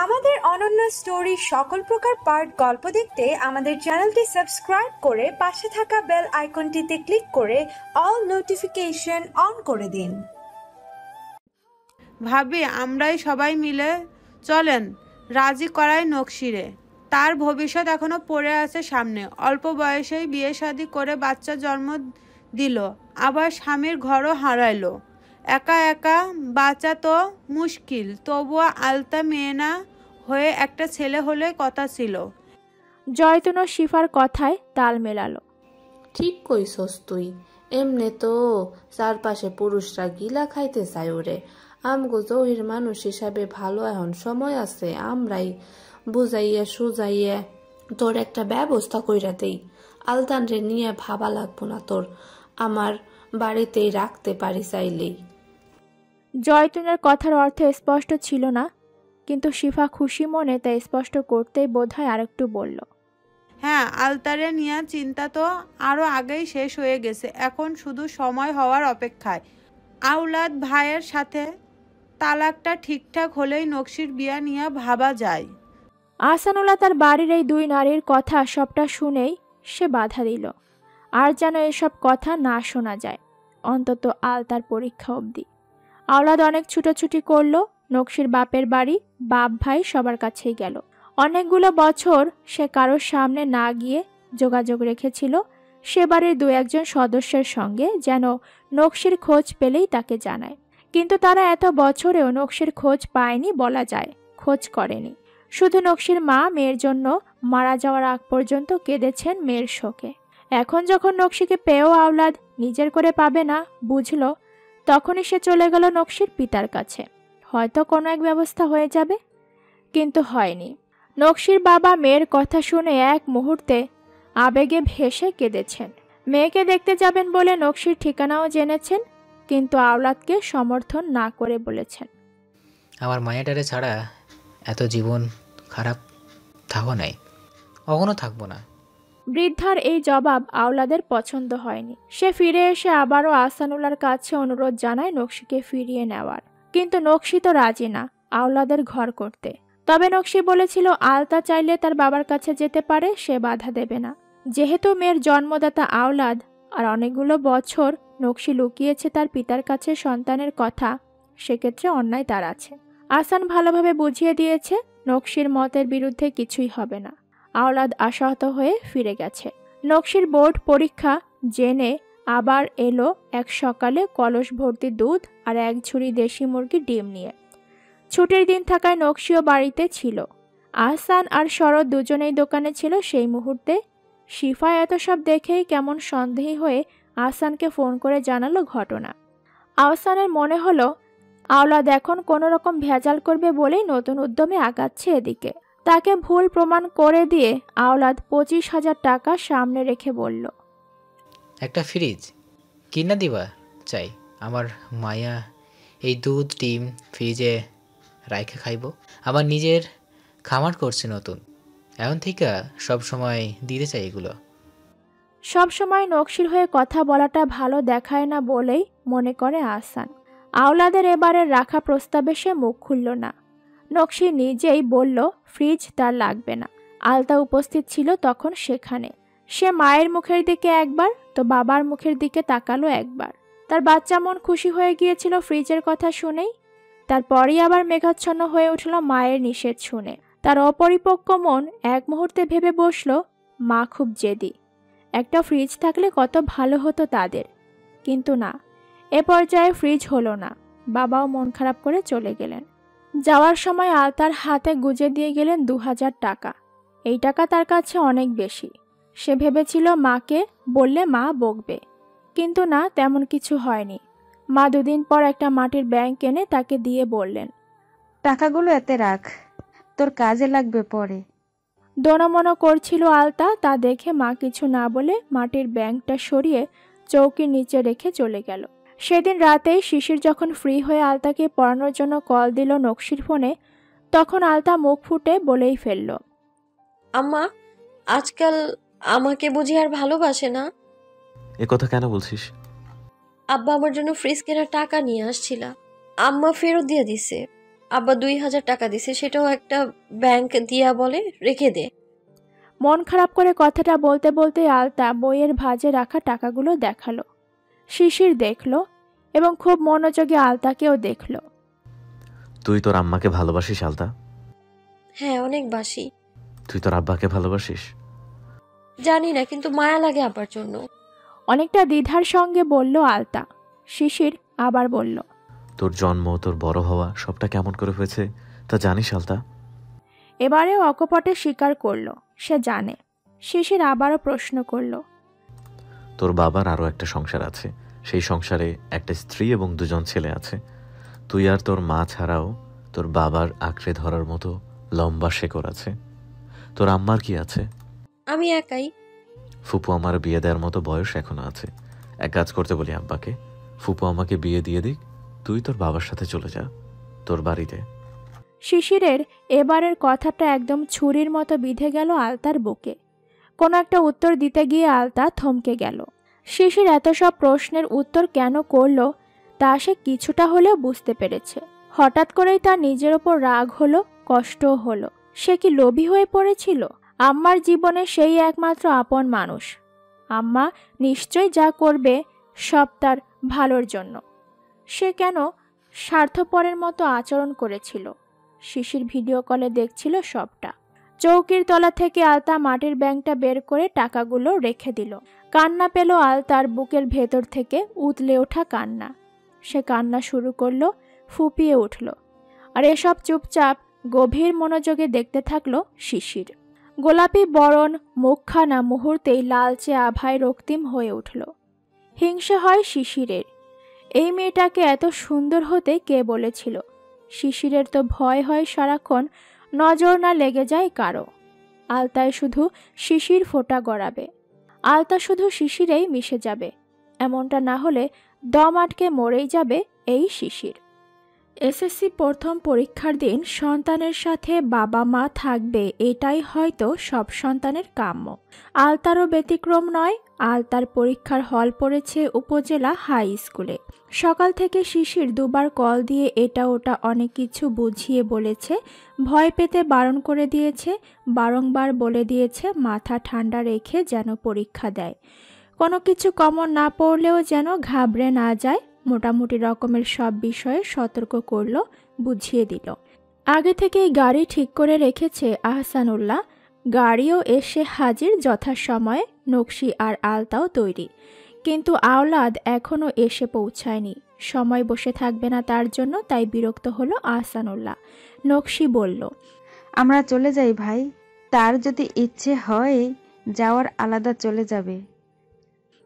আমাদের অনন্য স্টোরি সকল প্রকার পার্ট গল্প দেখতে আমাদের চ্যানেলটি সাবস্ক্রাইব করে পাশে থাকা বেল আইকনটিতে ক্লিক করে অল নোটিফিকেশন অন করে দিন। ভাবি আমরাই সবাই মিলে চলেন রাজি করাই নকশিরে। তার ভবিষ্যৎ এখনো পড়ে আছে সামনে। অল্প বয়সেই বিয়ে শাদী করে বাচ্চা জন্ম দিল, আবার স্বামীর ঘরও হারাইলো। একা একা বাঁচা তো মুশকিল, তবুও আলতা মেয়ে না হয়ে একটা ছেলে হলে কথা ছিল। জয়তুন ও শিফার কথায় তাল মেলালো। ঠিক কইছস তুই, এমনে তো চারপাশে পুরুষরা গিলা খাইতে চায় ওরে। আমগো জহির মানুষ হিসাবে ভালো এখন সময় আছে, আমরাই বুঝাইয়া সুজাইয়া তোর একটা ব্যবস্থা কইরা দেই। আলতান রে নিয়ে ভাবা লাগবো না তোর, আমার বাড়িতেই রাখতে পারি চাইলেই। জয়তুনের কথার অর্থ স্পষ্ট ছিল না, কিন্তু শিফা খুশি মনে তা স্পষ্ট করতেই বোধহয় আরেকটু বলল। হ্যাঁ, আলতারে নিয়ে চিন্তা তো আরো আগেই শেষ হয়ে গেছে, এখন শুধু সময় হওয়ার অপেক্ষায়। আওলাদ ভাইয়ের সাথে তালাকটা ঠিকঠাক হলেই নকশির বিয়া নিয়ে ভাবা যায়। আহসানুল্লাহ তার বাড়ির এই দুই নারীর কথা সবটা শুনেই সে বাধা দিল, আর যেন এসব কথা না শোনা যায়, অন্তত আলতার পরীক্ষা অবধি। আওলাদ অনেক ছুটোছুটি করলো, নকশির বাপের বাড়ি, বাপ ভাই সবার কাছেই গেল। অনেকগুলো বছর সে কারোর সামনে না গিয়ে যোগাযোগ রেখেছিল সে বাড়ির দু একজন সদস্যের সঙ্গে, যেন নকশির খোঁজ পেলেই তাকে জানায়। কিন্তু তারা এত বছরেও নকশির খোঁজ পায়নি বলা যায়, খোঁজ করেনি। শুধু নকশির মা মেয়ের জন্য মারা যাওয়ার আগ পর্যন্ত কেঁদেছেন মেয়ের শোকে। এখন যখন নকশিকে পেয়েও আওলাদ নিজের করে পাবে না বুঝল, তখনই সে চলে গেল নকশির পিতার কাছে। হয়তো কোনো এক ব্যবস্থা হয়ে যাবে, কিন্তু হয়নি। নকশির বাবা মেয়ের কথা শুনে এক মুহূর্তে আবেগে ভেসে কেঁদেছেন। মেয়েকে দেখতে যাবেন বলে নকশির ঠিকানাও জেনেছেন, কিন্তু আওলাদকে সমর্থন না করে বলেছেন, আমার মায়াটারে ছাড়া এত জীবন খারাপ থাকো নাই, কখনো থাকবো না। বৃদ্ধার এই জবাব আওলাদের পছন্দ হয়নি। সে ফিরে এসে আবারও আহসানুল্লাহর কাছে অনুরোধ জানায় নকশিকে ফিরিয়ে নেওয়ার, কিন্তু নকশি তো রাজি না আওলাদের ঘর করতে। তবে নকশি বলেছিল আলতা চাইলে তার বাবার কাছে যেতে পারে, সে বাধা দেবে না। যেহেতু মেয়ের জন্মদাতা আওলাদ আর অনেকগুলো বছর নকশি লুকিয়েছে তার পিতার কাছে সন্তানের কথা, সেক্ষেত্রে অন্যায় তার আছে। আহসান ভালোভাবে বুঝিয়ে দিয়েছে নকশির মতের বিরুদ্ধে কিছুই হবে না। আওলাদ আশাহত হয়ে ফিরে গেছে। নকশির বোর্ড পরীক্ষা জেনে আবার এলো এক সকালে কলস ভর্তি দুধ আর এক ঝুড়ি দেশি মুরগির ডিম নিয়ে। ছুটির দিন থাকায় নকশিও বাড়িতে ছিল। আহসান আর শরৎ দুজনেই দোকানে ছিল সেই মুহূর্তে। শিফা এত সব দেখেই কেমন সন্দেহী হয়ে আহসানকে ফোন করে জানালো ঘটনা। আহসানের মনে হলো আওলাদ এখন কোনো রকম ভেজাল করবে বলেই নতুন উদ্যমে আগাচ্ছে এদিকে। তাকে ভুল প্রমাণ করে দিয়ে আওলাদ 25,000 টাকা সামনে রেখে বলল, একটা ফ্রিজ কিনা দিবা চাই, আমার মায়া এই দুধ ডিম ফ্রিজে রাইখে খাইব। আমার নিজের খামার করছে নতুন, এখন থেকে সব সময় দিতে চাই এগুলো। সব সময় নকশির হয়ে কথা বলাটা ভালো দেখায় না বলেই মনে করে আহসান। আওলাদের এবারের রাখা প্রস্তাবে সে মুখ খুলল না। নকশি নিজেই বলল ফ্রিজ তার লাগবে না। আলতা উপস্থিত ছিল তখন সেখানে। সে মায়ের মুখের দিকে একবার তো বাবার মুখের দিকে তাকালো একবার। তার বাচ্চা মন খুশি হয়ে গিয়েছিল ফ্রিজের কথা শুনেই। তারপরই আবার মেঘাচ্ছন্ন হয়ে উঠল মায়ের নিষেধ শুনে। তার অপরিপক্ক মন এক মুহূর্তে ভেবে বসল মা খুব জেদি, একটা ফ্রিজ থাকলে কত ভালো হতো তাদের। কিন্তু না, এ পর্যায়ে ফ্রিজ হলো না। বাবাও মন খারাপ করে চলে গেলেন। যাওয়ার সময় আলতার হাতে গুজে দিয়ে গেলেন 2000 টাকা। এই টাকা তার কাছে অনেক বেশি। সে ভেবেছিল মাকে বললে মা বকবে, কিন্তু না, তেমন কিছু হয়নি। মা 2 দিন পর একটা মাটির ব্যাংক এনে তাকে দিয়ে বললেন, টাকাগুলো এতে রাখ, তোর কাজে লাগবে পরে। দোনমনো করছিল আলতা, তা দেখে মা কিছু না বলে মাটির ব্যাংকটা সরিয়ে চৌকির নিচে রেখে চলে গেল। সেদিন রাতেই শিশির যখন ফ্রি হয়ে আলতাকে পড়ানোর জন্য কল দিল নকশির ফোনে, তখন আলতা মুখ ফুটে বলেই ফেলল, আম্মা আজকাল আমাকে বুঝি আর ভালোবাসে না। এ কথা কেন বলছিস? আব্বা আমার জন্য ফ্রিজ কেনার টাকা নিয়ে আসছিল, আম্মা ফেরত দিয়ে দিছে। আব্বা 2000 টাকা দিছে, সেটাও একটা ব্যাংক দিয়া বলে রেখে দে। মন খারাপ করে কথাটা বলতে বলতে আলতা বইয়ের ভাঁজে রাখা টাকাগুলো দেখালো। শিশির দেখলো এবং খুব মনোযোগে আলতাকেও দেখলো। তুই তোর আম্মাকে ভালোবাসিস আলতা? হ্যাঁ, অনেক বাসি। তুই তোর আব্বাকে ভালোবাসিস? জানি না, কিন্তু মায়া লাগে আব্বার জন্য। অনেকটা দ্বিধার সঙ্গে বলল আলতা। শিশির আবার বলল, তোর জন্ম, তোর বড় হওয়া সবটা কেমন করে হয়েছে তা জানিস আলতা? এবারেও অকপটে স্বীকার করলো সে জানে। শিশির আবারও প্রশ্ন করলো, তোর বাবার আরও একটা সংসার আছে, সেই সংসারে একটা স্ত্রী এবং 2 জন ছেলে আছে। তুই আর তোর মা ছাড়াও তোর বাবার আঁকড়ে ধরার মতো লম্বা শেকড় আছে। তোর আম্মার কি আছে? আমি একাই। ফুপু আমার বিয়ে দেওয়ার মতো বয়স এখনো আছে। এক কাজ করতে বলি আব্বাকে, ফুপু আমাকে বিয়ে দিয়ে দিক, তুই তোর বাবার সাথে চলে যা তোর বাড়িতে। শিশিরের এবারের কথাটা একদম ছুরির মতো বিঁধে গেল আলতার বুকে। কোনো একটা উত্তর দিতে গিয়ে আলতা থমকে গেল। শিশির এত সব প্রশ্নের উত্তর কেন করলো তা সে কিছুটা হলেও বুঝতে পেরেছে। হঠাৎ করেই তার নিজের ওপর রাগ হলো, কষ্টও হলো। সে কি লোভী হয়ে পড়েছিল? আম্মার জীবনে সেই একমাত্র আপন মানুষ। আম্মা নিশ্চয়ই যা করবে সব তার ভালোর জন্য। সে কেন স্বার্থপরের মতো আচরণ করেছিল? শিশির ভিডিও কলে দেখছিল সবটা। চৌকির তলা থেকে আলতা মাটির ব্যাংকটা বের করে টাকাগুলো রেখে দিল। কান্না পেল আলতার বুকের ভেতর থেকে, উতলে ওঠা কান্না। সে কান্না শুরু করলো, ফুপিয়ে উঠল। আর এসব চুপচাপ গভীর মনোযোগে দেখতে থাকলো শিশির। গোলাপি বরণ মুখখানা মুহূর্তেই লালচে আভায় রক্তিম হয়ে উঠল। হিংসে হয় শিশিরের। এই মেয়েটাকে এত সুন্দর হতে কে বলেছিল? শিশিরের তো ভয় হয় সারাক্ষণ নজর না লেগে যায় কারো। আলতায় শুধু শিশির ফোঁটা গড়াবে, আলতা শুধু শিশিরেই মিশে যাবে। এমনটা না হলে দম আটকে মরেই যাবে এই শিশির। এসএসসি প্রথম পরীক্ষার দিন সন্তানের সাথে বাবা মা থাকবে, এটাই হয়তো সব সন্তানের কাম্য। আলতারও ব্যতিক্রম নয়। আলতার পরীক্ষার হল পড়েছে উপজেলা হাই স্কুলে। সকাল থেকে শিশির 2বার কল দিয়ে এটা ওটা অনেক কিছু বুঝিয়ে বলেছে, ভয় পেতে বারণ করে দিয়েছে, বারংবার বলে দিয়েছে মাথা ঠান্ডা রেখে যেন পরীক্ষা দেয়, কোনো কিছু কমন না পড়লেও যেন ঘাবড়ে না যায়। মোটামুটি রকমের সব বিষয়ে সতর্ক করলো, বুঝিয়ে দিল। আগে থেকেই গাড়ি ঠিক করে রেখেছে আহসানুল্লাহ। গাড়িও এসে হাজির যথাসময়ে। নকশি আর আলতাও তৈরি, কিন্তু আওলাদ এখনও এসে পৌঁছায়নি। সময় বসে থাকবে না তার জন্য, তাই বিরক্ত হলো আহসানুল্লাহ। নকশি বলল, আমরা চলে যাই ভাই, তার যদি ইচ্ছে হয় যাওয়ার আলাদা চলে যাবে।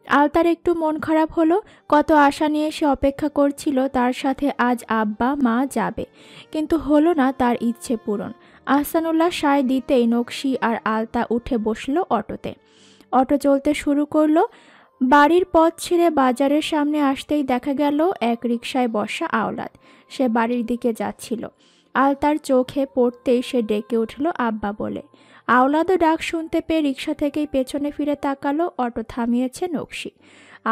আলতার একটু মন খারাপ হলো। কত আশা নিয়ে সে অপেক্ষা করছিল তার সাথে আজ আব্বা মা যাবে, কিন্তু হলো না তার ইচ্ছে পূরণ। আহসানুল্লাহ সায় দিতেই নকশি আর আলতা উঠে বসলো অটোতে। অটো চলতে শুরু করলো। বাড়ির পথ ছেড়ে বাজারের সামনে আসতেই দেখা গেল এক রিকশায় বসা আওলাদ। সে বাড়ির দিকে যাচ্ছিল। আলতার চোখে পড়তেই সে ডেকে উঠল আব্বা বলে। আওলাদও ডাক শুনতে পেয়ে রিকশা থেকেই পেছনে ফিরে তাকালো। অটো থামিয়েছে নকশি।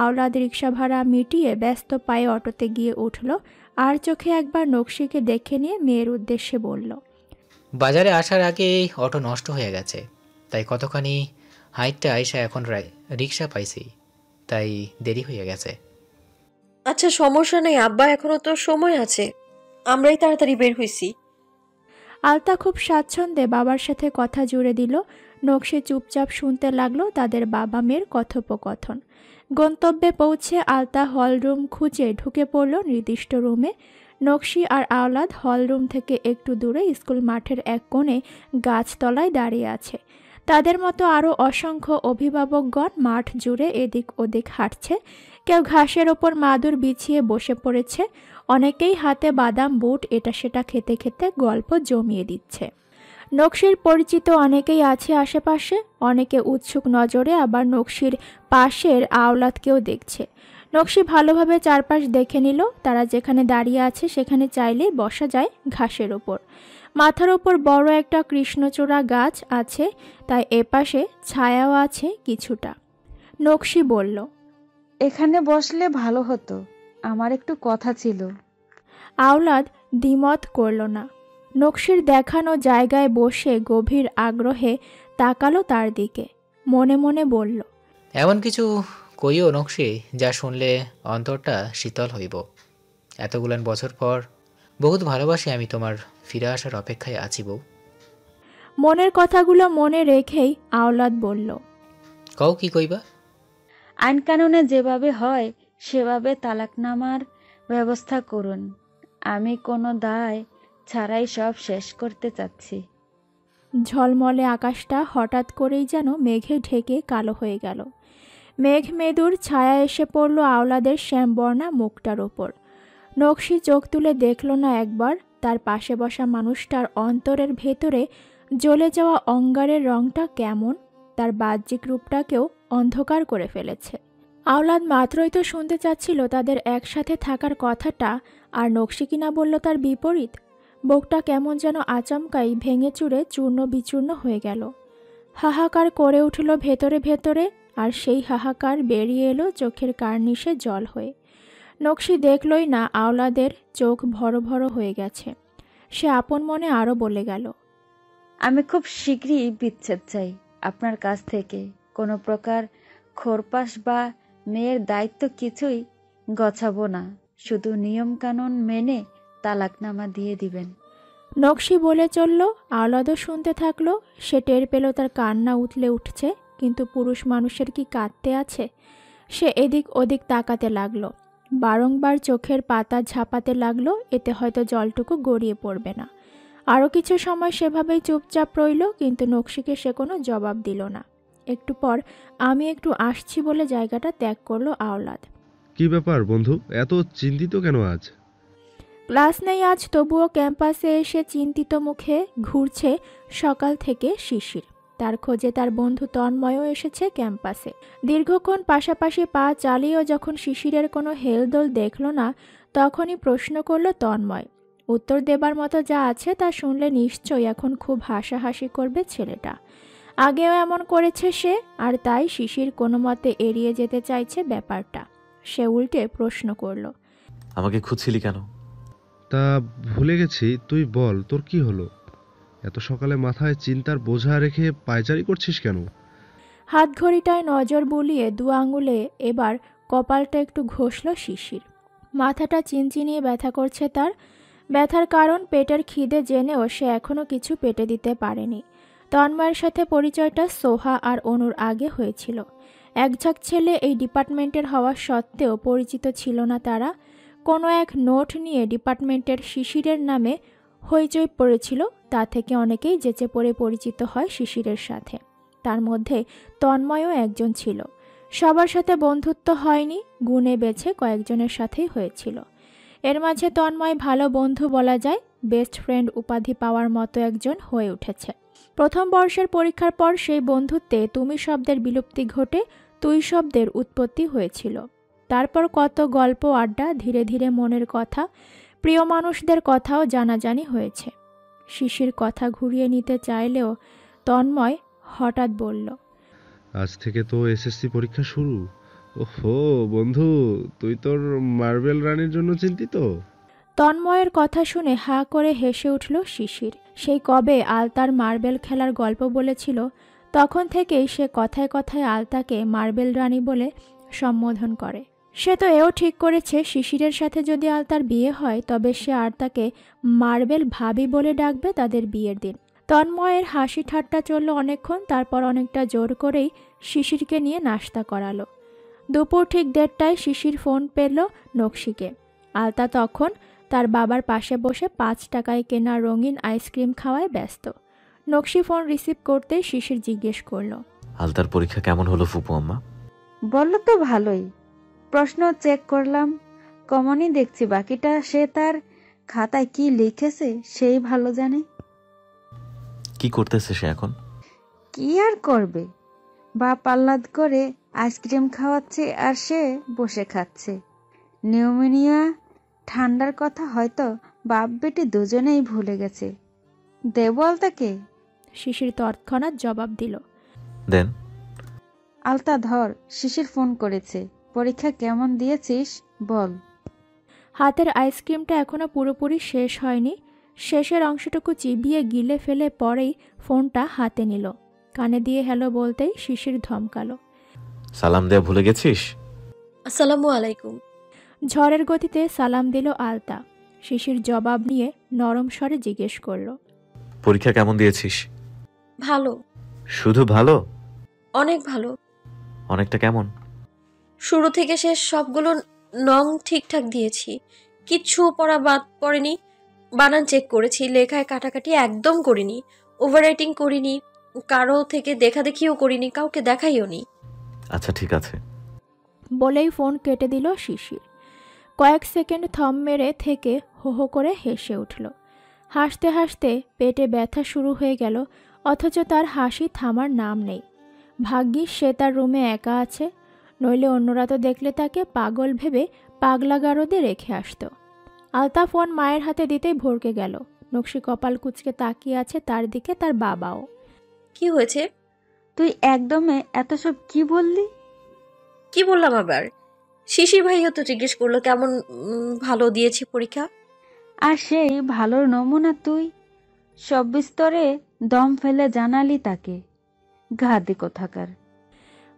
আওলাদ রিকশা ভাড়া মিটিয়ে ব্যস্ত পায়ে অটোতে গিয়ে উঠল। আর চোখে একবার নকশিকে দেখে নিয়ে মেয়ের উদ্দেশ্যে বলল, বাজারে আসার আগেই অটো নষ্ট হয়ে গেছে, তাই কতখানি হাইটটা আইসা এখন রিক্সা পাইছি, তাই দেরি হয়ে গেছে। আচ্ছা, সমস্যা নেই আব্বা, এখনো তো সময় আছে, আমরাই তাড়াতাড়ি বের হইছি। আলতা খুব স্বাচ্ছন্দ্যে বাবার সাথে কথা জুড়ে দিল। নকশি চুপচাপ শুনতে লাগলো তাদের বাবা মেয়ের কথোপকথন। গন্তব্যে পৌঁছে আলতা হলরুম খুঁজে ঢুকে পড়ল নির্দিষ্ট রুমে। নকশি আর আওলাদ হলরুম থেকে একটু দূরে স্কুল মাঠের এক কোণে গাছতলায় দাঁড়িয়ে আছে। তাদের মতো আরও অসংখ্য অভিভাবকগণ মাঠ জুড়ে এদিক ওদিক হাঁটছে। কেউ ঘাসের ওপর মাদুর বিছিয়ে বসে পড়েছে, অনেকেই হাতে বাদাম বুট এটা সেটা খেতে খেতে গল্প জমিয়ে দিচ্ছে। নকশির পরিচিত অনেকেই আছে আশেপাশে, অনেকে উৎসুক নজরে আবার নকশির পাশের আওলাদকেও দেখছে। নকশি ভালোভাবে চারপাশ দেখে নিল। তারা যেখানে দাঁড়িয়ে আছে সেখানে চাইলেই বসা যায় ঘাসের ওপর। মাথার ওপর বড় একটা কৃষ্ণচূড়া গাছ আছে, তাই এপাশে ছায়াও আছে কিছুটা। নকশি বলল, এখানে বসলে ভালো হতো, আমার একটু কথা ছিল। আওলাদ দ্বিমত করল না। নকশির দেখানো জায়গায় বসে গভীর আগ্রহে তাকালো তার দিকে। মনে মনে বলল, এমন কিছু কইও নকশি যা শুনলে অন্তরটা শীতল হইব। এতগুলান বছর পর বহুত ভালোবাসি আমি তোমার ফিরে আসার অপেক্ষায় আছি বউ। মনের কথাগুলো মনে রেখেই আওলাদ বলল, কও কি কইবা? আইন কানুনে যেভাবে হয় সেভাবে তালাকনামার ব্যবস্থা করুন। আমি কোনো দায় ছাড়াই সব শেষ করতে চাচ্ছি। ঝলমলে আকাশটা হঠাৎ করেই যেন মেঘে ঢেকে কালো হয়ে গেল। মেঘ মেদুর ছায়া এসে পড়ল আওলাদের শ্যামবর্ণা মুখটার ওপর। নকশি চোখ তুলে দেখল না একবার তার পাশে বসা মানুষটার অন্তরের ভেতরে জ্বলে যাওয়া অঙ্গারের রংটা কেমন তার বাহ্যিক রূপটাকেও অন্ধকার করে ফেলেছে। আওলাদ মাত্রই তো শুনতে চাচ্ছিল তাদের একসাথে থাকার কথাটা, আর নকশি কিনা বলল তার বিপরীত। বুকটা কেমন যেন আচমকাই ভেঙে চুরে চূর্ণ বিচূর্ণ হয়ে গেল। হাহাকার করে উঠল ভেতরে ভেতরে, আর সেই হাহাকার বেরিয়ে এলো চোখের কার্নিশে জল হয়ে। নকশি দেখলই না আওলাদের চোখ ভরো ভরো হয়ে গেছে। সে আপন মনে আরও বলে গেল, আমি খুব শীঘ্রই বিচ্ছেদ চাই আপনার কাছ থেকে। কোনো প্রকার খোরপাশ বা মেয়ের দায়িত্ব কিছুই গছাবো না, শুধু নিয়ম কানুন মেনে তালাকনামা দিয়ে দিবেন। নকশি বলে চলল। আওলাদও শুনতে থাকলো। সে টের পেল তার কান্না উতলে উঠছে, কিন্তু পুরুষ মানুষের কি কাঁদতে আছে? সে এদিক ওদিক তাকাতে লাগলো, বারংবার চোখের পাতা ঝাঁপাতে লাগলো, এতে হয়তো জলটুকু গড়িয়ে পড়বে না। আরও কিছু সময় সেভাবেই চুপচাপ রইল, কিন্তু নকশিকে সে কোনো জবাব দিল না। একটু পর আমি একটু আসছি বলে জায়গাটা ত্যাগ করলো আওলাদ। কি ব্যাপার বন্ধু, এত চিন্তিত কেন আজ? ক্লাস নেই আজ, তবুও ক্যাম্পাসে এসে চিন্তিত মুখে ঘুরছে সকাল থেকে শিশির। তার খোঁজে তার বন্ধু তন্ময়ও এসেছে ক্যাম্পাসে। দীর্ঘক্ষণ পাশাপাশি পা চালিয়েও যখন শিশিরের কোনো হেলদোল দেখল না, তখনই প্রশ্ন করল তন্ময়। উত্তর দেবার মতো যা আছে তা শুনলে নিশ্চয়ই এখন খুব হাসাহাসি করবে ছেলেটা। আগেও এমন করেছে সে, আর তাই শিশির কোনো মতে এড়িয়ে যেতে চাইছে ব্যাপারটা। সে উল্টে প্রশ্ন করল, আমাকে খুঁজছিলি কেন? তা ভুলে গেছি, তুই বল তোর কি হলো? এত সকালে মাথায় চিন্তার বোঝা রেখে পায়চারি করছিস কেন? হাত ঘড়িটায় নজর বুলিয়ে দু আঙুলে এবার কপালটা একটু ঘষল শিশির। মাথাটা চিনচিনিয়ে ব্যথা করছে তার। ব্যথার কারণ পেটের খিদে জেনেও সে এখনও কিছু পেটে দিতে পারেনি। তন্ময়ের সাথে পরিচয়টা সোহা আর অনুর আগে হয়েছিল। একঝাঁক ছেলে এই ডিপার্টমেন্টের হওয়া সত্ত্বেও পরিচিত ছিল না তারা। কোনো এক নোট নিয়ে ডিপার্টমেন্টের শিশিরের নামে হইচই পড়েছিল, তা থেকে অনেকেই যেচে পড়ে পরিচিত হয় শিশিরের সাথে। তার মধ্যে তন্ময়ও একজন ছিল। সবার সাথে বন্ধুত্ব হয়নি, গুণে বেছে কয়েকজনের সাথেই হয়েছিল। এর মাঝে তন্ময় ভালো বন্ধু বলা যায়, বেস্ট ফ্রেন্ড উপাধি পাওয়ার মতো একজন হয়ে উঠেছে। প্রথম বর্ষের পরীক্ষার পর সেই বন্ধুত্বে তুমি শব্দের বিলুপ্তি ঘটে তুই শব্দের উৎপত্তি হয়েছিল। তারপর কত গল্প আড্ডা, ধীরে ধীরে মনের কথা, প্রিয় মানুষদের কথাও জানাজানি হয়েছে। শিশির কথা ঘুরিয়ে নিতে চাইলেও তন্ময় হঠাৎ বলল, আজ থেকে তো এসএসসি পরীক্ষা শুরু। ওহো বন্ধু, তুই তোর মার্বেল রানের জন্য চিন্তিত? তন্ময়ের কথা শুনে হা করে হেসে উঠল শিশির। সেই কবে আলতার মার্বেল খেলার গল্প বলেছিল, তখন থেকেই সে কথায় কথায় আলতাকে মার্বেল রানী বলে সম্বোধন করে। সে তো এও ঠিক করেছে শিশিরের সাথে যদি আলতার বিয়ে হয় তবে সে আর তাকে মার্বেল ভাবি বলে ডাকবে তাদের বিয়ের দিন। তন্ময়ের হাসি ঠাট্টা চলল অনেকক্ষণ, তারপর অনেকটা জোর করেই শিশিরকে নিয়ে নাস্তা করালো। দুপুর ঠিক 1:30টায় শিশির ফোন পেল নকশিকে। আলতা তখন তার বাবার পাশে বসে 5 টাকায় কেনা রঙিন আইসক্রিম খাওয়ায় ব্যস্ত। নকশি ফোন রিসিভ করতে শিশির জিজ্ঞেস করল, আলতার পরীক্ষা কেমন হলো ফুপু আম্মা? বলল তো ভালোই। প্রশ্ন চেক করলাম, কমনই দেখছি, বাকিটা সে তার খাতায় কি লিখেছে সেই ভালো জানে। কি করতেছে সে এখন? কি আর করবে, বাপ আহ্লাদ করে আইসক্রিম খাওয়াচ্ছে আর সে বসে খাচ্ছে। নিউমোনিয়া ঠান্ডার কথা হয়তো বাপ বেটি দুজনেই ভুলে গেছে। দেব আলতাকে? শিশির তৎক্ষণাৎ জবাব দিল, দেন। আলতা ধর, শিশির ফোন করেছে। পরীক্ষা কেমন দিয়েছিস বল। হাতের আইসক্রিমটা এখনো পুরোপুরি শেষ হয়নি। শেষের অংশটুকু চিবিয়ে গিলে ফেলে পরেই ফোনটা হাতে নিল। কানে দিয়ে হ্যালো বলতেই শিশির ধমকালো। সালাম দেয়া ভুলে গেছিস? আসসালামু আলাইকুম। ঝড়ের গতিতে সালাম দিল আলতা। শিশির জবাব নিয়ে নরম স্বরে জিজ্ঞেস করলো, পরীক্ষা কেমন দিয়েছিস? ভালো। শুধু ভালো? অনেক ভালো। অনেকটা কেমন? শুরু থেকে শেষ সবগুলো নং ঠিকঠাক দিয়েছি, কিচ্ছু পড়া বাদ পড়েনি। বানান চেক করেছি, লেখায় কাটাকাটি একদম করিনি, ওভার রাইটিং করিনি, কারো থেকে দেখাদেখিও করিনি, কাউকে দেখাইও নি। আচ্ছা ঠিক আছে বলেই ফোন কেটে দিল শিশির। কয়েক সেকেন্ড থম মেরে থেকে হো হো করে হেসে উঠল। হাসতে হাসতে পেটে ব্যথা শুরু হয়ে গেল, অথচ তার হাসি থামার নাম নেই। ভাগ্যিস সে তার রুমে একা আছে, নইলে অন্যরা তো দেখলে তাকে পাগল ভেবে পাগলা গারদে রেখে আসত। আলতা ফোন মায়ের হাতে দিতেই ভরকে গেল। নকশি কপাল কুঁচকে তাকিয়ে আছে তার দিকে, তার বাবাও। কি হয়েছে? তুই একদমে এত সব কি বললি? কি বললাম আবার? শিশির ভাইও তো জিজ্ঞেস করলো কেমন ভালো দিয়েছি পরীক্ষা। আর সেই ভালোর নমুনা তুই সব বিস্তরে দম ফেলে জানালি তাকে, গাদি কোথাকার।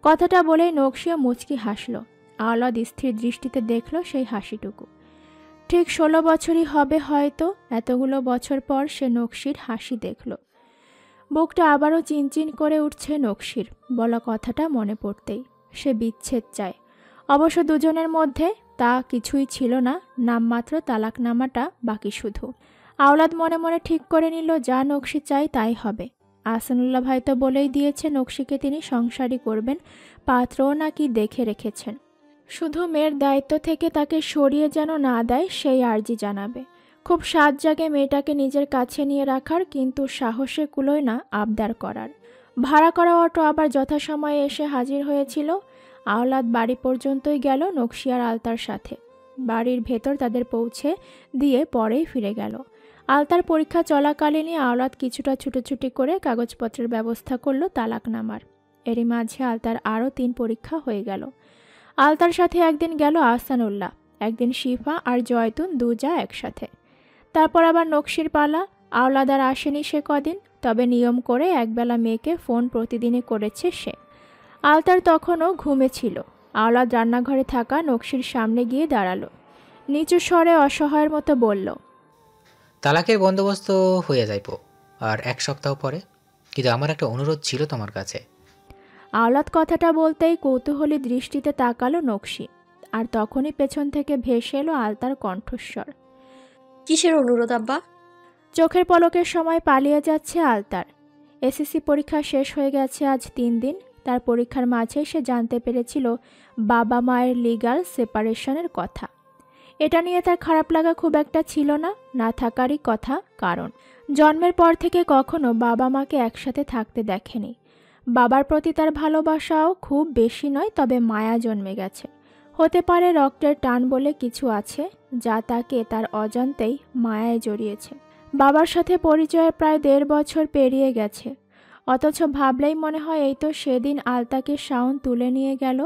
কথাটা বলেই নকশিও মুচকি হাসল। আওলাদ স্থির দৃষ্টিতে দেখল সেই হাসিটুকু। ঠিক 16 বছরই হবে হয়তো। এতগুলো বছর পর সে নকশির হাসি দেখল। বুকটা আবারও চিনচিন করে উঠছে নকশির। বলা কথাটা মনে পড়তেই সে বিচ্ছেদ চায়। অবশ্য দুজনের মধ্যে তা কিছুই ছিল না, নামমাত্র তালাকনামাটা বাকি শুধু। আওলাদ মনে মনে ঠিক করে নিল যা নকশি চাই তাই হবে। আহসানুল্লাহ ভাই তো বলেই দিয়েছে নকশিকে তিনি সংসারই করবেন, পাত্রও নাকি দেখে রেখেছেন। শুধু মেয়ের দায়িত্ব থেকে তাকে সরিয়ে যেন না দেয় সেই আর্জি জানাবে। খুব সাত জাগে মেয়েটাকে নিজের কাছে নিয়ে রাখার, কিন্তু সাহসে কুলোয় না আবদার করার। ভাড়া করা অটো আবার যথাসময়ে এসে হাজির হয়েছিল। আওলাদ বাড়ি পর্যন্তই গেল নকশি আর আলতার সাথে। বাড়ির ভেতর তাদের পৌঁছে দিয়ে পরেই ফিরে গেল। আলতার পরীক্ষা চলাকালীনই আওলাদ কিছুটা ছুটোছুটি করে কাগজপত্রের ব্যবস্থা করলো তালাকনামার। এরই মাঝে আলতার আরও 3 পরীক্ষা হয়ে গেল। আলতার সাথে একদিন গেল আহসানুল্লাহ, একদিন শিফা আর জয়তুন দুজা একসাথে। তারপর আবার নকশির পালা। আওলাদ আর আসেনি সে কদিন, তবে নিয়ম করে একবেলা মেয়েকে ফোন প্রতিদিনই করেছে সে। আলতার তখনও ঘুমে ছিল। আওলাদ রান্নাঘরে থাকা নকশির সামনে গিয়ে দাঁড়ালো। নিচু স্বরে অসহায়ের মতো বলল, তালাকের বন্দোবস্ত হয়ে যাইব আর 1 সপ্তাহ পরে, কিন্তু আমার একটা অনুরোধ ছিল তোমার কাছে। আওলাদ কথাটা বলতেই কৌতূহলী দৃষ্টিতে তাকালো নকশি, আর তখনই পেছন থেকে ভেসে এলো আলতার কণ্ঠস্বর। কিসের অনুরোধ আব্বা? চোখের পলকের সময় পালিয়ে যাচ্ছে আলতার। এসএসসি পরীক্ষা শেষ হয়ে গেছে আজ 3 দিন। তার পরীক্ষার মাঝেই সে জানতে পেরেছিল বাবা মায়ের লিগ্যাল সেপারেশনের কথা। এটা নিয়ে তার খারাপ লাগা খুব একটা ছিল না, না থাকারই কথা, কারণ জন্মের পর থেকে কখনো বাবা মাকে একসাথে থাকতে দেখেনি। বাবার প্রতি তার ভালোবাসাও খুব বেশি নয়, তবে মায়া জন্মে গেছে। হতে পারে রক্তের টান বলে কিছু আছে যা তাকে তার অজান্তেই মায়ায় জড়িয়েছে। বাবার সাথে পরিচয়ের প্রায় 1.5 বছর পেরিয়ে গেছে, অথচ ভাবলেই মনে হয় এই তো সেদিন আলতাকে শাওন তুলে নিয়ে গেল।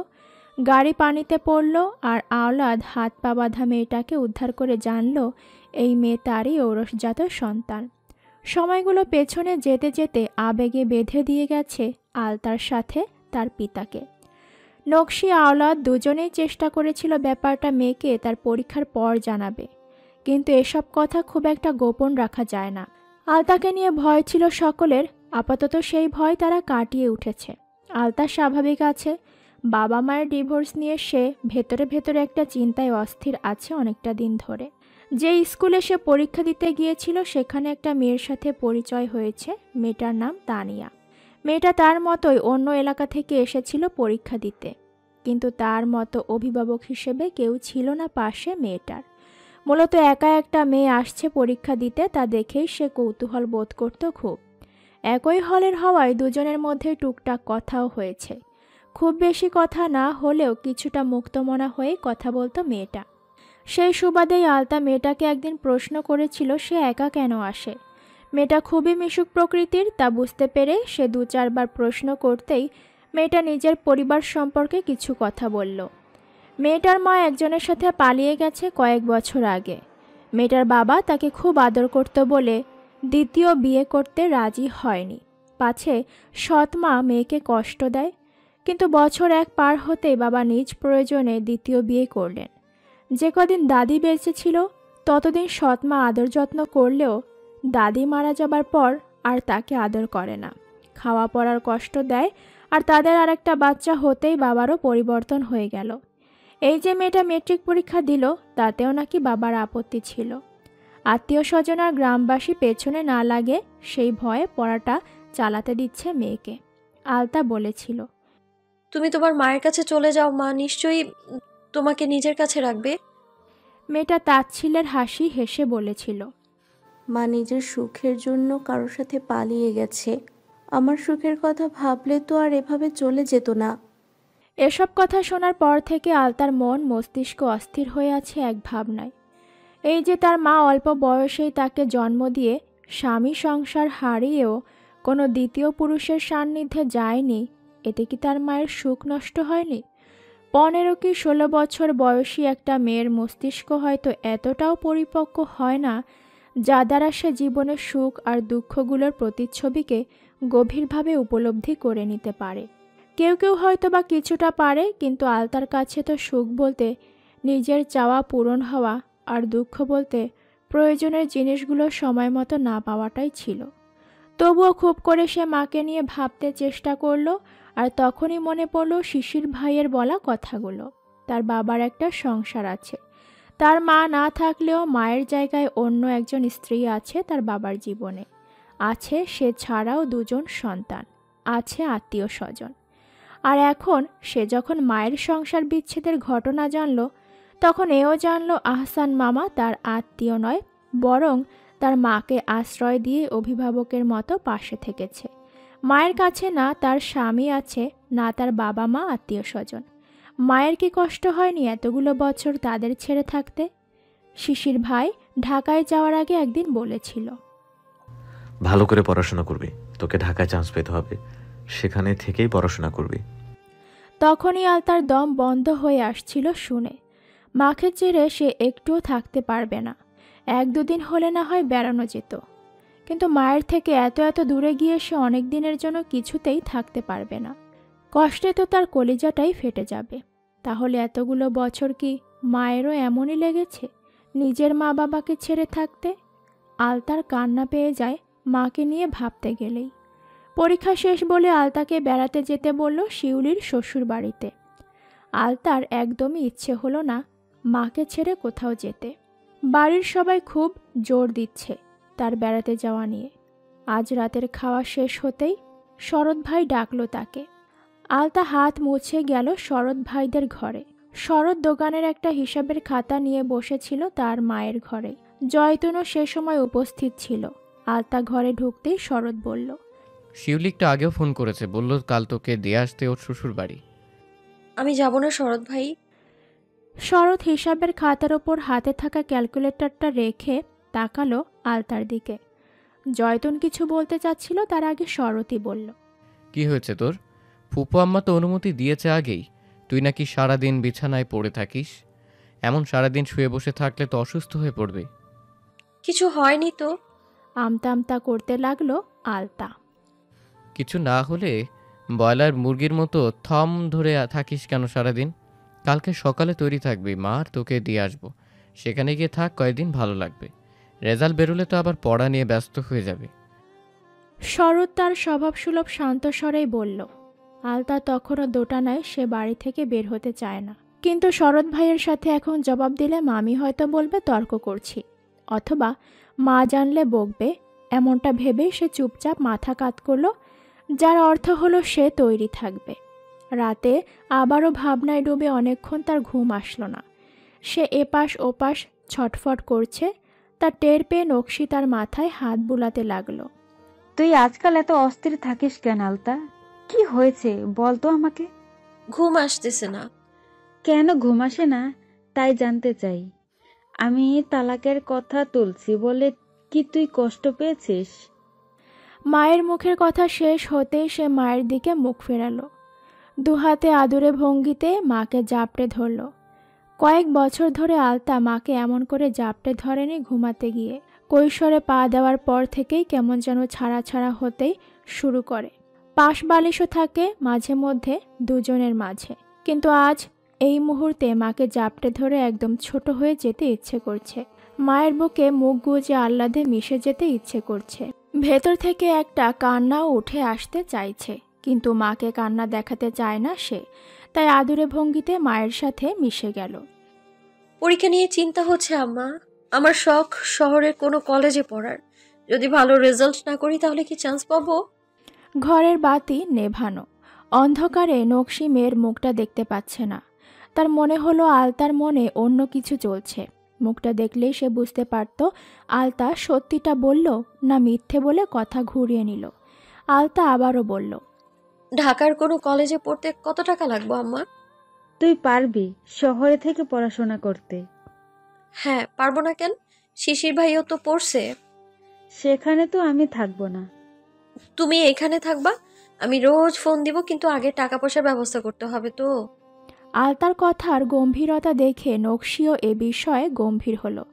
গাড়ি পানিতে পড়ল আর আওলাদ হাত পা বাঁধা মেয়েটাকে উদ্ধার করে জানল এই মেয়ে তারই ঔরসজাত সন্তান। সময়গুলো পেছনে যেতে যেতে আবেগে বেঁধে দিয়ে গেছে আলতার সাথে তার পিতাকে। নকশি আওলাদ দুজনেই চেষ্টা করেছিল ব্যাপারটা মেয়েকে তার পরীক্ষার পর জানাবে, কিন্তু এসব কথা খুব একটা গোপন রাখা যায় না। আলতাকে নিয়ে ভয় ছিল সকলের, আপাতত সেই ভয় তারা কাটিয়ে উঠেছে। আলতা স্বাভাবিক আছে। বাবা মায়ের ডিভোর্স নিয়ে সে ভেতরে ভেতরে একটা চিন্তায় অস্থির আছে অনেকটা দিন ধরে। যে স্কুলে সে পরীক্ষা দিতে গিয়েছিল সেখানে একটা মেয়ের সাথে পরিচয় হয়েছে। মেয়েটার নাম তানিয়া। মেয়েটা তার মতোই অন্য এলাকা থেকে এসেছিল পরীক্ষা দিতে, কিন্তু তার মতো অভিভাবক হিসেবে কেউ ছিল না পাশে মেয়েটার। মূলত একা একটা মেয়ে আসছে পরীক্ষা দিতে, তা দেখেই সে কৌতূহল বোধ করত খুব। একই হলের হওয়ায় দুজনের মধ্যে টুকটাক কথাও হয়েছে। খুব বেশি কথা না হলেও কিছুটা মুক্তমনা হয়ে কথা বলতো মেয়েটা। সেই সুবাদেই আলতা মেয়েটাকে একদিন প্রশ্ন করেছিল সে একা কেন আসে। মেয়েটা খুবই মিশুক প্রকৃতির, তা বুঝতে পেরে সে 2-4 বার প্রশ্ন করতেই মেয়েটা নিজের পরিবার সম্পর্কে কিছু কথা বলল। মেয়েটার মা একজনের সাথে পালিয়ে গেছে কয়েক বছর আগে। মেয়েটার বাবা তাকে খুব আদর করত বলে দ্বিতীয় বিয়ে করতে রাজি হয়নি, পাছে সৎ মা মেয়েকে কষ্ট দেয়। কিন্তু বছর এক পার হতেই বাবা নিজ প্রয়োজনে দ্বিতীয় বিয়ে করলেন। যে কদিন দাদি বেঁচে ছিল ততদিন সৎ মা আদর যত্ন করলেও দাদি মারা যাবার পর আর তাকে আদর করে না, খাওয়া পড়ার কষ্ট দেয়। আর তাদের আর একটা বাচ্চা হতেই বাবারও পরিবর্তন হয়ে গেল। এই যে মেয়েটা মেট্রিক পরীক্ষা দিল তাতেও নাকি বাবার আপত্তি ছিল। আত্মীয় স্বজন আর গ্রামবাসী পেছনে না লাগে সেই ভয়ে পড়াটা চালাতে দিচ্ছে মেয়েকে। আলতা বলেছিল, তুমি তোমার মায়ের কাছে চলে যাও, মা নিশ্চয়ই তোমাকে নিজের কাছে রাখবে। মেয়েটা তাচ্ছিলের হাসি হেসে বলেছিল, মা নিজের সুখের জন্য কারোর সাথে পালিয়ে গেছে, আমার সুখের কথা ভাবলে তো আর এভাবে চলে যেত না। এসব কথা শোনার পর থেকে আলতার মন মস্তিষ্ক অস্থির হয়ে আছে এক ভাবনায়। এই যে তার মা অল্প বয়সেই তাকে জন্ম দিয়ে স্বামী সংসার হারিয়েও কোনো দ্বিতীয় পুরুষের সান্নিধ্যে যায়নি, এতে কি তার মায়ের সুখ নষ্ট হয়নি? 15 কি 16 বছর বয়সী একটা মেয়ের মস্তিষ্ক হয়তো এতটাও পরিপক্ক হয় না যা দ্বারা সে জীবনের সুখ আর দুঃখগুলোর প্রতিচ্ছবিকে গভীরভাবে উপলব্ধি করে নিতে পারে। কেউ কেউ হয়তো বা কিছুটা পারে, কিন্তু আলতার কাছে তো সুখ বলতে নিজের চাওয়া পূরণ হওয়া আর দুঃখ বলতে প্রয়োজনের জিনিসগুলো সময় মতো না পাওয়াটাই ছিল। তবুও খুব করে সে মাকে নিয়ে ভাবতে চেষ্টা করলো, আর তখনই মনে পড়ল শিশির ভাইয়ের বলা কথাগুলো। তার বাবার একটা সংসার আছে, তার মা না থাকলেও মায়ের জায়গায় অন্য একজন স্ত্রী আছে তার বাবার জীবনে। আছে সে ছাড়াও 2 জন সন্তান, আছে আত্মীয় স্বজন। আর এখন সে যখন মায়ের সংসার বিচ্ছেদের ঘটনা জানল, তখন এও জানল আহসান মামা তার আত্মীয় নয়, বরং তার মাকে আশ্রয় দিয়ে অভিভাবকের মতো পাশে থেকেছে। মায়ের কাছে না তার স্বামী আছে, না তার বাবা মা আত্মীয় স্বজন। মায়ের কি কষ্ট হয়নি এতগুলো বছর তাদের ছেড়ে থাকতে? শিশির ভাই ঢাকায় যাওয়ার আগে একদিন বলেছিল, ভালো করে পড়াশোনা করবি, তোকে ঢাকায় চান্স পেতে হবে, সেখানে থেকেই পড়াশোনা করবি। তখনই আলতার দম বন্ধ হয়ে আসছিল শুনে। মাকে ছেড়ে সে একটুও থাকতে পারবে না, 1-2 দিন হলে না হয় বেড়ানো যেত, কিন্তু মায়ের থেকে এত এত দূরে গিয়ে সে অনেক দিনের জন্য কিছুতেই থাকতে পারবে না। কষ্টে তো তার কলিজাটাই ফেটে যাবে। তাহলে এতগুলো বছর কি মায়েরও এমনই লেগেছে নিজের মা বাবাকে ছেড়ে থাকতে? আলতার কান্না পেয়ে যায় মাকে নিয়ে ভাবতে গেলেই। পরীক্ষা শেষ বলে আলতাকে বেড়াতে যেতে বলল শিউলির শ্বশুর বাড়িতে। আলতার একদমই ইচ্ছে হলো না মাকে ছেড়ে কোথাও যেতে। বাড়ির সবাই খুব জোর দিচ্ছে তার বেড়াতে যাওয়া নিয়ে। আজ রাতের খাওয়া শেষ হতেই শরৎ ভাই ডাকলো তাকে। আলতা হাত মুছে গেল শরৎ ভাইদের ঘরে। শরৎ দোকানের একটা হিসাবের খাতা নিয়ে বসেছিল তার মায়ের ঘরে। জয়তুনও সে সময় উপস্থিত ছিল। আলতা ঘরে ঢুকতেই শরৎ বলল, শিউলি একটু আগেও ফোন করেছে, বলল কাল তোকে দিয়ে আসতে ওর শ্বশুর বাড়ি। আমি যাব না শরৎ ভাই। শরৎ হিসাবের খাতার ওপর হাতে থাকা ক্যালকুলেটরটা রেখে তাকালো আলতার দিকে। জয়তুন কিছু বলতে চাচ্ছিল, তার আগে শরৎই বলল, কি হয়েছে তোর? ফুপু আম্মা তো অনুমতি দিয়েছে আগেই, তুই নাকি সারাদিন বিছানায় পড়ে থাকিস। এমন সারাদিন শুয়ে বসে থাকলে তো অসুস্থ হয়ে পড়বে। কিছু হয়নি তো। আমতা আমতা করতে লাগলো আলতা। কিছু না হলে ব্রয়লার মুরগির মতো থম ধরে থাকিস কেন সারাদিন? কালকে সকালে তৈরি থাকবি, মা আর তোকে দিয়ে আসবো। সেখানে গিয়ে থাক কয়েকদিন, ভালো লাগবে। রেজাল্ট বেরোলে তো আবার পড়া নিয়ে ব্যস্ত হয়ে যাবে। শরৎ তার স্বভাবসুলভ শান্ত স্বরেই বলল। আলতা তখনও দোটানায় সে বাড়ি থেকে বের হতে চায় না, কিন্তু শরৎ ভাইয়ের সাথে এখন জবাব দিলে মামি হয়তো বলবে তর্ক করছি, অথবা মা জানলে বকবে। এমনটা ভেবেই সে চুপচাপ মাথা কাত করল, যার অর্থ হলো সে তৈরি থাকবে। রাতে আবারও ভাবনায় ডুবে অনেকক্ষণ তার ঘুম আসলো না। সে এপাশ ওপাশ ছটফট করছে, তার টের পেয়ে নকশি তার মাথায় হাত বুলাতে লাগলো। তুই আজকাল এত অস্থির থাকিস কেন আলতা? কি হয়েছে বল তো আমাকে। ঘুম আসতেছে না। কেন ঘুম আসে না তাই জানতে চাই। আমি তালাকের কথা তুলছি বলে কি তুই কষ্ট পেয়েছিস? মায়ের মুখের কথা শেষ হতেই সে মায়ের দিকে মুখ ফেরালো। দুহাতে আদুরে ভঙ্গিতে মাকে জাপটে ধরল। কয়েক বছর ধরে আলতা মাকে এমন করে জাপটে ধরেনি ঘুমাতে গিয়ে। কৈশোরে পা দেওয়ার পর থেকেই কেমন যেন ছাড়া ছাড়া হতেই শুরু করে। পাশ বালিশও থাকে মাঝে মধ্যে দুজনের মাঝে, কিন্তু আজ এই মুহূর্তে মাকে জাপটে ধরে একদম ছোট হয়ে যেতে ইচ্ছে করছে। মায়ের বুকে মুখ গুজে আহ্লাদে মিশে যেতে ইচ্ছে করছে। ভেতর থেকে একটা কান্নাও উঠে আসতে চাইছে, কিন্তু মাকে কান্না দেখাতে চায় না সে, তাই আদুরে ভঙ্গিতে মায়ের সাথে মিশে গেল। পরীক্ষা নিয়ে চিন্তা হচ্ছে আম্মা। আমার শখ শহরের কোনো কলেজে পড়ার। যদি ভালো রেজাল্ট না করি তাহলে কি চান্স পাবো? ঘরের বাতি নেভানো। অন্ধকারে নকশি মেয়ের মুখটা দেখতে পাচ্ছে না। তার মনে হলো আলতার মনে অন্য কিছু চলছে। মুখটা দেখলেই সে বুঝতে পারত আলতা সত্যিটা বলল না মিথ্যে বলে কথা ঘুরিয়ে নিল। আলতা আবারও বলল, ঢাকার কোনো কলেজে পড়তে কত টাকা লাগবে আম্মা? তুই পারবি শহরে থেকে পড়াশোনা করতে? হ্যাঁ, পারবো না কেন? শিশির ভাইও তো পড়ছে। সেখানে তো আমি থাকবো না। তুমি এখানে থাকবা, আমি রোজ ফোন দিব, কিন্তু আগে টাকা পয়সার ব্যবস্থা করতে হবে তো। আলতার কথার গম্ভীরতা দেখে নকশিও এ বিষয়ে গম্ভীর হলো।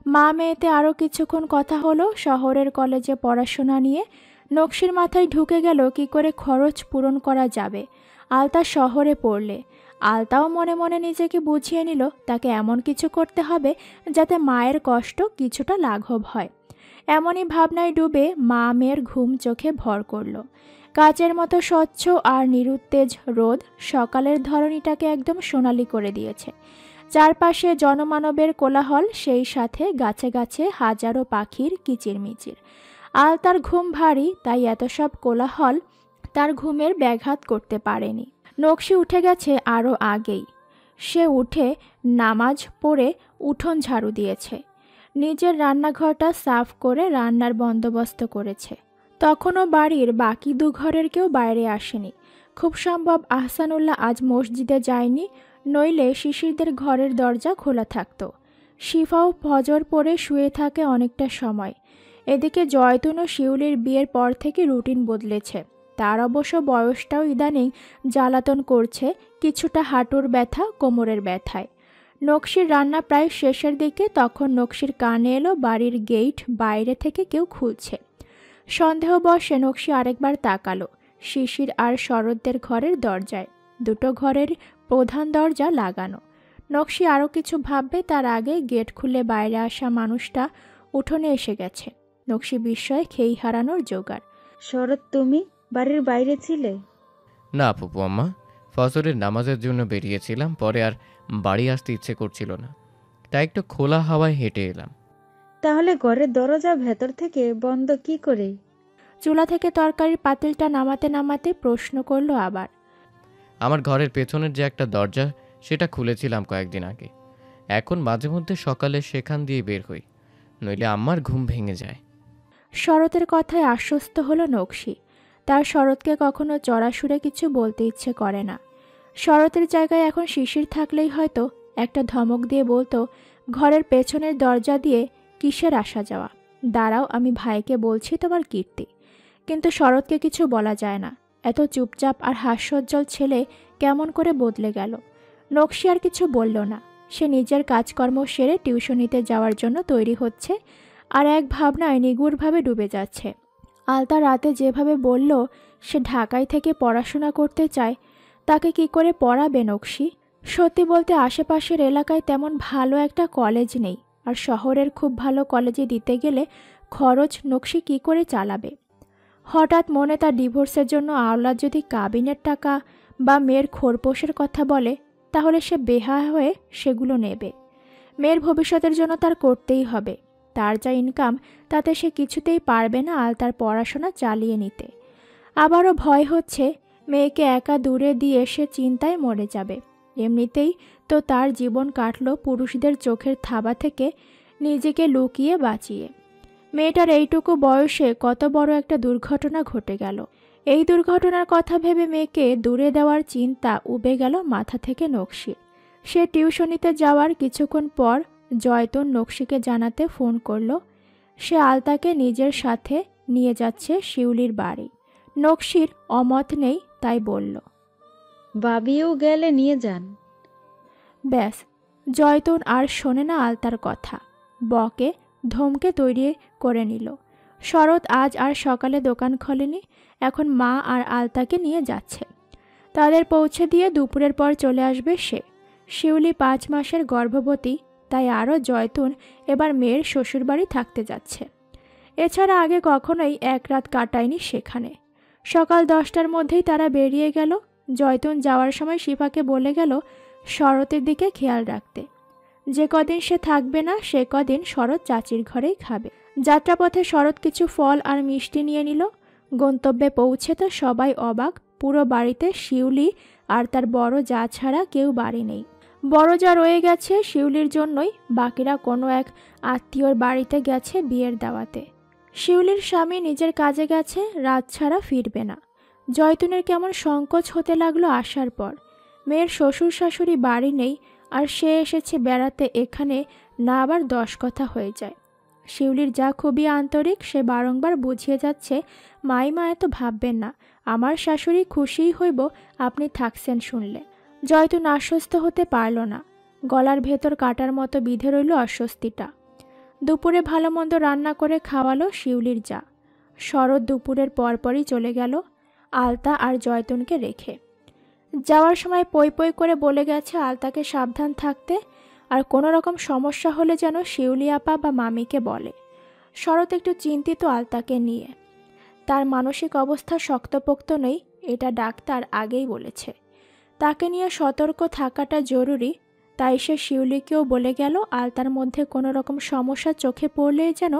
মা মেয়েতে আরও কিছুক্ষণ কথা হলো শহরের কলেজে পড়াশোনা নিয়ে। নকশির মাথায় ঢুকে গেল কি করে খরচ পূরণ করা যাবে আলতা শহরে পড়লে। আলতাও মনে মনে নিজেকে বুঝিয়ে নিল তাকে এমন কিছু করতে হবে যাতে মায়ের কষ্ট কিছুটা লাঘব হয়। এমনই ভাবনায় ডুবে মা মেয়ের ঘুম চোখে ভর করল। কাচের মতো স্বচ্ছ আর নিরুত্তেজ রোদ সকালের ধরনীটাকে একদম সোনালি করে দিয়েছে। চারপাশে জনমানবের কোলাহল, সেই সাথে গাছে গাছে হাজারো পাখির কিচিরমিচির। আলতার ঘুম ভারী, তাই এত সব কোলাহল তার ঘুমের ব্যাঘাত করতে পারেনি। নকশি উঠে গেছে আরও আগেই। সে উঠে নামাজ পড়ে উঠোন ঝাড়ু দিয়েছে, নিজের রান্নাঘরটা সাফ করে রান্নার বন্দোবস্ত করেছে। তখনও বাড়ির বাকি দু ঘরের কেউ বাইরে আসেনি। খুব সম্ভব আহসানুল্লাহ আজ মসজিদে যায়নি, নইলে শিশিরদের ঘরের দরজা খোলা থাকতো। শিফাও ফজর পরে শুয়ে থাকে অনেকটা সময়। এদিকে জয়তুন ও শিউলির বিয়ের পর থেকে রুটিন বদলেছে। তার অবশ্য বয়সটাও ইদানিং জ্বালাতন করছে, কিছুটা হাঁটুর ব্যথা, কোমরের ব্যথায়। নকশির রান্না প্রায় শেষের দিকে, তখন নকশির কানে এলো বাড়ির গেট বাইরে থেকে কেউ খুলছে। সন্দেহবশে নকশি আরেকবার তাকালো শিশির আর শরৎদের ঘরের দরজায়। দুটো ঘরের প্রধান দরজা লাগানো। নকশি আরও কিছু ভাববে তার আগে গেট খুলে বাইরে আসা মানুষটা উঠোনে এসে গেছে। নকশি বিস্ময়ে খেই হারানোর জোগাড়। শরৎ, তুমি বাড়ির বাইরে ছিলে? না ফুপু আম্মা, ফজরের নামাজের জন্য বেরিয়েছিলাম, পরে আর বাড়ি আসতে ইচ্ছে করছিল না, তাই একটু খোলা হাওয়ায় হেঁটে এলাম। তাহলে ঘরের দরজা ভেতর থেকে বন্ধ কি করে? চুলা থেকে তরকারির পাতিলটা নামাতে নামাতে প্রশ্ন করলো আবার। আমার ঘরের পেছনের যে একটা দরজা, সেটা খুলেছিলাম কয়েকদিন আগে। এখন মাঝে মধ্যে সকালে সেখান দিয়ে বের হই, নইলে আমার ঘুম ভেঙে যায়। শরতের কথায় আশ্বস্ত হলো নকশি। তার শরৎকে কখনো চড়া সুরে কিছু বলতে ইচ্ছে করে না। শরতের জায়গায় এখন শিশির থাকলেই হয়তো একটা ধমক দিয়ে বলতো, ঘরের পেছনের দরজা দিয়ে কিসের আসা যাওয়া, দাঁড়াও আমি ভাইকে বলছি তোমার কীর্তি। কিন্তু শরৎকে কিছু বলা যায় না। এত চুপচাপ আর হাস্যোজ্জ্বল ছেলে কেমন করে বদলে গেল। নকশি আর কিছু বলল না। সে নিজের কাজকর্ম সেরে টিউশনিতে যাওয়ার জন্য তৈরি হচ্ছে, আর এক ভাবনায় নিগুড়ভাবে ডুবে যাচ্ছে। আলতা রাতে যেভাবে বলল সে ঢাকায় থেকে পড়াশোনা করতে চায়, তাকে কি করে পড়াবে নকশি? সত্যি বলতে আশেপাশের এলাকায় তেমন ভালো একটা কলেজ নেই, আর শহরের খুব ভালো কলেজে দিতে গেলে খরচ নকশি কি করে চালাবে? হঠাৎ মনে তার ডিভোর্সের জন্য আওলাদ যদি কাবিনের টাকা বা মেয়ের খোরপোশের কথা বলে, তাহলে সে বেহায়া হয়ে সেগুলো নেবে। মেয়ের ভবিষ্যতের জন্য তার করতেই হবে। তার যা ইনকাম তাতে সে কিছুতেই পারবে না আলতার পড়াশোনা চালিয়ে নিতে। আবারও ভয় হচ্ছে মেয়েকে একা দূরে দিয়ে সে চিন্তায় মরে যাবে। এমনিতেই তো তার জীবন কাটল পুরুষদের চোখের থাবা থেকে নিজেকে লুকিয়ে বাঁচিয়ে। মেয়েটার এইটুকু বয়সে কত বড় একটা দুর্ঘটনা ঘটে গেল। এই দুর্ঘটনার কথা ভেবে মেয়েকে দূরে দেওয়ার চিন্তা উবে গেল মাথা থেকে নকশির। সে টিউশনিতে যাওয়ার কিছুক্ষণ পর জয়তুন নকশিকে জানাতে ফোন করলো সে আলতাকে নিজের সাথে নিয়ে যাচ্ছে শিউলির বাড়ি। নকশির অমত নেই, তাই বলল, ভাবিও গেলে নিয়ে যান। ব্যাস জয়তুন আর শোনে না আলতার কথা, বকে ধমকে তৈরি করে নিল। শরৎ আজ আর সকালে দোকান খোলেনি, এখন মা আর আলতাকে নিয়ে যাচ্ছে। তাদের পৌঁছে দিয়ে দুপুরের পর চলে আসবে সে। শিউলি 5 মাসের গর্ভবতী, তাই আরও জয়তুন এবার মেয়ের শ্বশুরবাড়ি থাকতে যাচ্ছে। এছাড়া আগে কখনোই এক রাত কাটায়নি সেখানে। সকাল 10টার মধ্যেই তারা বেরিয়ে গেল। জয়তুন যাওয়ার সময় শিফাকে বলে গেল শরতের দিকে খেয়াল রাখতে। যে কদিন সে থাকবে না সে কদিন শরৎ চাচির ঘরেই খাবে। যাত্রাপথে শরৎ কিছু ফল আর মিষ্টি নিয়ে নিল। গন্তব্যে পৌঁছে তো সবাই অবাক, পুরো বাড়িতে শিউলি আর তার বড় যা ছাড়া কেউ বাড়ি নেই। বড় যা রয়ে গেছে শিউলির জন্যই, বাকিরা কোনো এক আত্মীয়র বাড়িতে গেছে বিয়ের দাওয়াতে। শিউলির স্বামী নিজের কাজে গেছে, রাত ছাড়া ফিরবে না। জয়তুনের কেমন সংকোচ হতে লাগলো আসার পর। মেয়ের শ্বশুর শাশুড়ি বাড়ি নেই, আর সে এসেছে বেড়াতে, এখানে না আবার 10 কথা হয়ে যায়। শিউলির যা খুবই আন্তরিক, সে বারংবার বুঝিয়ে যাচ্ছে, মাইমা এত ভাববেন না, আমার শাশুড়ি খুশিই হইব আপনি থাকছেন শুনলে। জয়তুন আশ্বস্ত হতে পারল না, গলার ভেতর কাটার মতো বিঁধে রইল অস্বস্তিটা। দুপুরে ভালো মন্দ রান্না করে খাওয়ালো শিউলির যা। শরৎ দুপুরের পরপরই চলে গেল আলতা আর জয়তুনকে রেখে। যাওয়ার সময় পই পই করে বলে গেছে আলতাকে সাবধান থাকতে, আর কোনো রকম সমস্যা হলে যেন শিউলি আপা বা মামিকে বলে। শরৎ একটু চিন্তিত আলতাকে নিয়ে। তার মানসিক অবস্থা শক্তপোক্ত নেই, এটা ডাক্তার আগেই বলেছে। তাকে নিয়ে সতর্ক থাকাটা জরুরি, তাই সে শিউলিকেও বলে গেল আলতার মধ্যে কোনো রকম সমস্যা চোখে পড়লে যেন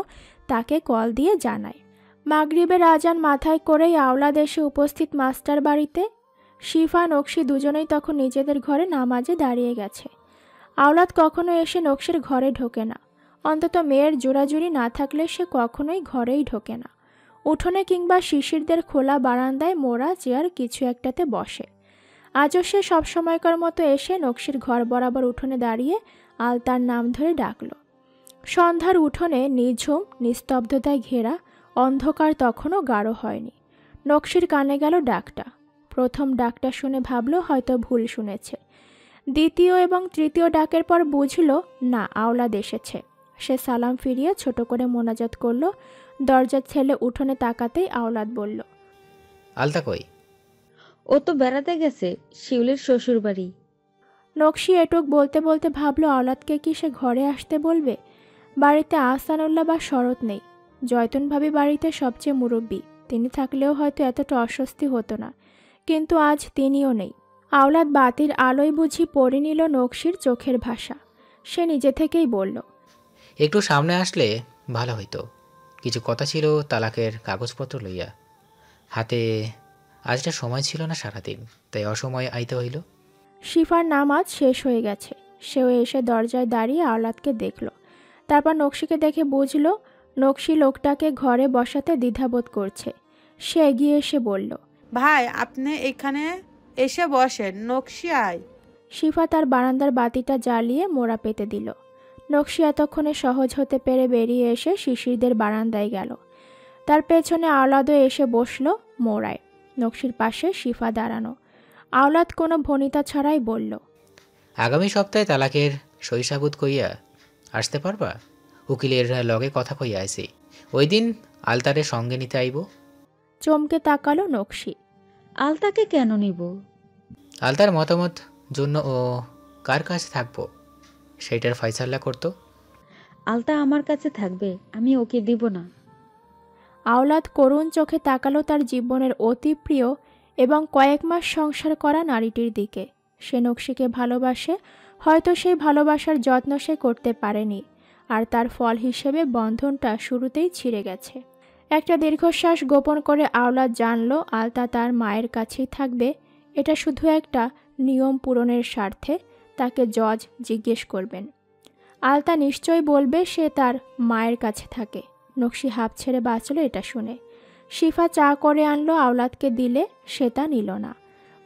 তাকে কল দিয়ে জানায়। মাগরিবের আজান মাথায় করেই আওলাদ এসে উপস্থিত মাস্টার বাড়িতে। শিফা নকশি দুজনেই তখন নিজেদের ঘরে নামাজে দাঁড়িয়ে গেছে। আওলাদ কখনো এসে নকশির ঘরে ঢোকে না, অন্তত মেয়ের জোড়াজুড়ি না থাকলে সে কখনোই ঘরেই ঢোকে না। উঠোনে কিংবা শিশিরদের খোলা বারান্দায় মোড়া চেয়ার কিছু একটাতে বসে। আজও সে সবসময়কার মতো এসে নকশির ঘর বরাবর উঠোনে দাঁড়িয়ে আলতার নাম ধরে ডাকল। সন্ধ্যার উঠোনে নিঝুম নিস্তব্ধতায় ঘেরা, অন্ধকার তখনও গাঢ় হয়নি। নকশির কানে গেল ডাকটা। প্রথম ডাকটা শুনে ভাবল হয়তো ভুল শুনেছে। দ্বিতীয় এবং তৃতীয় ডাকের পর বুঝল না, আওলাদ এসেছে। সে সালাম ফিরিয়ে ছোট করে মোনাজাত করল। দরজার ছেলে উঠোনে তাকাতেই আওলাদ বলল, আলতা কই? ও তো বেড়াতে গেছে শিউলির শ্বশুর বাড়ি। নকশি এটুক বলতে বলতে ভাবল আওলাদকে কি সে ঘরে আসতে বলবে। বাড়িতে আহসানুল্লাহ বা শরৎ নেই। জয়তুন ভাবি বাড়িতে সবচেয়ে মুরব্বী, তিনি থাকলেও হয়তো এতটা অস্বস্তি হতো না, কিন্তু আজ তিনিও নেই। আওলাদ বাতির আলোয় বুঝি পড়ে নিল নকশির চোখের ভাষা। সে নিজে থেকেই বলল, একটু সামনে আসলে ভালো হইতো, কিছু কথা ছিল তালাকের কাগজপত্র লইয়া। হাতে আজটা সময় ছিল না সারাদিন, তাই অসময়ে আইতে হইল। শিফার নামাজ শেষ হয়ে গেছে। সেও এসে দরজায় দাঁড়িয়ে আওলাদকে দেখল। তারপর নকশিকে দেখে বুঝল নকশি লোকটাকে ঘরে বসাতে দ্বিধাবোধ করছে। সে এগিয়ে এসে বলল, ভাই আপনি এখানে এসে বসেন, নকশি আয়। শিফা তার বারান্দার বাতিটা জ্বালিয়ে মোড়া পেতে দিল। নকশি এতক্ষণে সহজ হতে পেরে বেরিয়ে এসে শিশিরদের বারান্দায় গেল। তার পেছনে আওলাদও এসে বসল মোড়ায়। নকশির পাশে শিফা দাঁড়ানো। আওলাদ কোনো ভনিতা ছাড়াই বলল, আগামী সপ্তাহে তালাকের সহিসাবুত কইয়া আসতে পারবা? উকিলের লগে কথা কইয়া আইছি, ওই দিন আলতারে সঙ্গে নিতে আইব। চমকে তাকালো নকশি। আলতাকে কেন নিব? আলতার মতামত জন্য ও কার কাছে থাকবো সেইটার ফয়সালা করতো। আলতা আমার কাছে থাকবে, আমি ওকে দিব না। আওলাদ করুণ চোখে তাকালো তার জীবনের অতি প্রিয় এবং কয়েক মাস সংসার করা নারীটির দিকে। সে নকশিকে ভালোবাসে, হয়তো সেই ভালোবাসার যত্ন সে করতে পারেনি, আর তার ফল হিসেবে বন্ধনটা শুরুতেই ছিঁড়ে গেছে। একটা দীর্ঘশ্বাস গোপন করে আওলাদ জানল আলতা তার মায়ের কাছেই থাকবে। এটা শুধু একটা নিয়ম পূরণের স্বার্থে। তাকে জজ জিজ্ঞেস করবেন, আলতা নিশ্চয়ই বলবে সে তার মায়ের কাছে থাকে। নকশি হাঁপ ছেড়ে বাঁচল এটা শুনে। শিফা চা করে আনলো, আওলাদকে দিলে সে তা নিল না।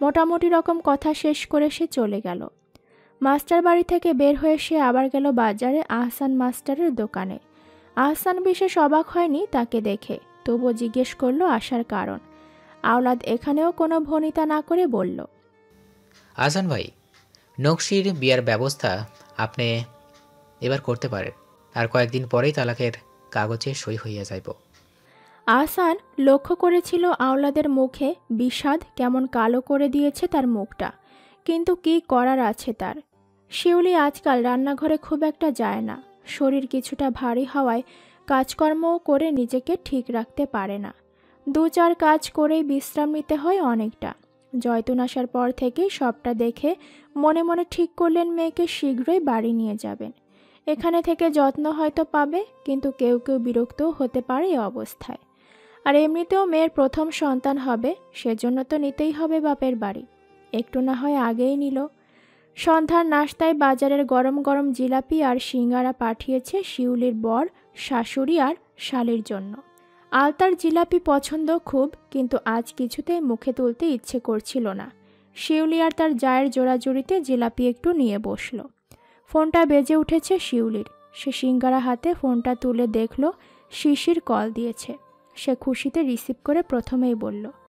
মোটামুটি রকম কথা শেষ করে সে চলে গেল। মাস্টার বাড়ি থেকে বের হয়ে সে আবার গেল বাজারে আহসান মাস্টারের দোকানে। আহসান বিশেষ অবাক হয়নি তাকে দেখে, তবুও জিজ্ঞেস করলো আসার কারণ। আওলাদ এখানেও কোনো ভনিতা না করে বলল, আহসান ভাই, নকশির বিয়ার ব্যবস্থা আপনি এবার করতে পারেন, আর কয়েকদিন পরেই তালাকের কাগজে সই হইয়া যাইব। আহসান লক্ষ্য করেছিল আওলাদের মুখে বিষাদ কেমন কালো করে দিয়েছে তার মুখটা, কিন্তু কি করার আছে তার। শিউলি আজকাল রান্নাঘরে খুব একটা যায় না, শরীর কিছুটা ভারী হওয়ায় কাজকর্মও করে নিজেকে ঠিক রাখতে পারে না। 2-4 কাজ করেই বিশ্রাম নিতে হয় অনেকটা। জয়তুন আসার পর থেকেই সবটা দেখে মনে মনে ঠিক করলেন মেয়েকে শীঘ্রই বাড়ি নিয়ে যাবেন। এখানে থেকে যত্ন হয়তো পাবে, কিন্তু কেউ কেউ বিরক্তও হতে পারে এ অবস্থায়। আর এমনিতেও মেয়ের প্রথম সন্তান হবে, সেজন্য তো নিতেই হবে বাপের বাড়ি। একটু না হয় আগেই নিল। সন্ধ্যার নাশতায় বাজারের গরম গরম জিলাপি আর সিঙ্গারা পাঠিয়েছে শিউলির বর, শাশুড়ি আর শালির জন্য। আলতার জিলাপি পছন্দ খুব, কিন্তু আজ কিছুতেই মুখে তুলতে ইচ্ছে করছিল না। শিউলি আর তার জায়ের জোড়াজুড়িতে জিলাপি একটু নিয়ে বসল। ফোনটা বেজে উঠেছে শিউলির। সে সিঙ্গারা হাতে ফোনটা তুলে দেখল শিশির কল দিয়েছে। সে খুশিতে রিসিভ করে প্রথমেই বলল,